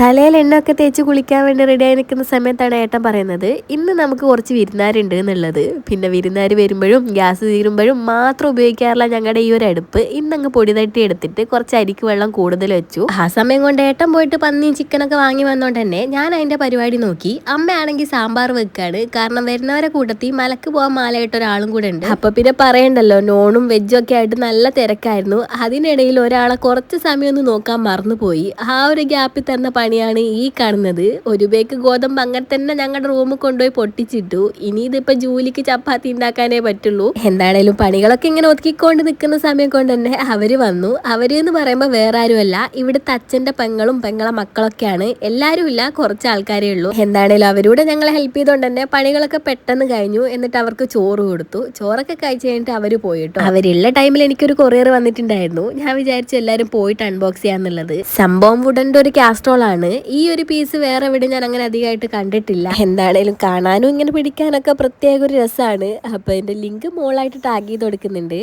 തലയിൽ എണ്ണയൊക്കെ തേച്ച് കുളിക്കാൻ വേണ്ടി റെഡിയായി നിൽക്കുന്ന സമയത്താണ് ഏട്ടൻ പറയുന്നത് ഇന്ന് നമുക്ക് കുറച്ച് വിരുന്നാരുണ്ട് എന്നുള്ളത്. പിന്നെ വിരുന്നാർ വരുമ്പോഴും ഗ്യാസ് തീരുമ്പോഴും മാത്രം ഉപയോഗിക്കാറില്ല ഞങ്ങളുടെ ഈ ഒരു അടുപ്പ്. ഇന്നങ്ങ് പൊടി തട്ടി എടുത്തിട്ട് കുറച്ച് അരിക്ക് വെള്ളം കൂടുതൽ വെച്ചു. ആ സമയം കൊണ്ട് ഏട്ടൻ പോയിട്ട് പന്നിയും ചിക്കനൊക്കെ വാങ്ങി വന്നോണ്ട് തന്നെ ഞാൻ അതിന്റെ പരിപാടി നോക്കി. അമ്മയാണെങ്കിൽ സാമ്പാർ വെക്കാണ്. കാരണം വരുന്നവരെ കൂട്ടത്തിൽ മലക്ക് പോകാൻ മാലയിട്ട ഒരാളും കൂടെ ഉണ്ട്. അപ്പൊ പിന്നെ പറയണ്ടല്ലോ, നോണും വെജും ഒക്കെ ആയിട്ട് നല്ല തിരക്കായിരുന്നു. അതിനിടയിൽ ഒരാളെ കുറച്ച് സമയം ഒന്ന് നോക്കാൻ മറന്നുപോയി. ആ ഒരു ഗ്യാപ്പിൽ തന്ന പണിയാണ് ഈ കാണുന്നത്. ഒരു ബേക്ക് ഗോതമ്പ് അങ്ങനെ തന്നെ ഞങ്ങളുടെ റൂമിൽ കൊണ്ടുപോയി പൊട്ടിച്ചിട്ടു. ഇനി ഇതിപ്പോ ജോലിക്ക് ചപ്പാത്തി ഉണ്ടാക്കാനേ പറ്റുള്ളൂ. എന്താണേലും പണികളൊക്കെ ഇങ്ങനെ ഒതുക്കിക്കൊണ്ട് നിൽക്കുന്ന സമയം കൊണ്ട് തന്നെ അവര് വന്നു. അവര് എന്ന് പറയുമ്പോൾ വേറെ ആരുമല്ല, ഇവിടുത്തെ അച്ഛന്റെ പെങ്ങളും പെങ്ങളെ മക്കളൊക്കെയാണ്. എല്ലാരും ഇല്ല, കുറച്ച് ആൾക്കാരേ ഉള്ളൂ. എന്താണേലും അവരോട് ഞങ്ങളെ ഹെൽപ്പ് ചെയ്തോണ്ട് തന്നെ പണികളൊക്കെ പെട്ടെന്ന് കഴിഞ്ഞു. എന്നിട്ട് അവർക്ക് ചോറ് കൊടുത്തു. ചോറൊക്കെ കഴിച്ച് കഴിഞ്ഞിട്ട് അവര് പോയിട്ടോ. അവരുള്ള ടൈമിൽ എനിക്കൊരു കൊറിയർ വന്നിട്ടുണ്ടായിരുന്നു. ഞാൻ വിചാരിച്ചു എല്ലാരും പോയിട്ട് അൺബോക്സ് ചെയ്യാന്നുള്ളത്. സംഭവം വുഡന്റെ ഒരു കാസ്ട്രോൾ ആണ്. ഈ ഒരു പീസ് വേറെ എവിടെ ഞാൻ അങ്ങനെ അധികമായിട്ട് കണ്ടിട്ടില്ല. എന്താണേലും കാണാനും ഇങ്ങനെ പിടിക്കാനൊക്കെ പ്രത്യേക ഒരു രസമാണ്. അപ്പൊ എന്റെ ലിങ്ക് മോളായിട്ട് ടാഗ് ചെയ്ത് കൊടുക്കുന്നുണ്ട്.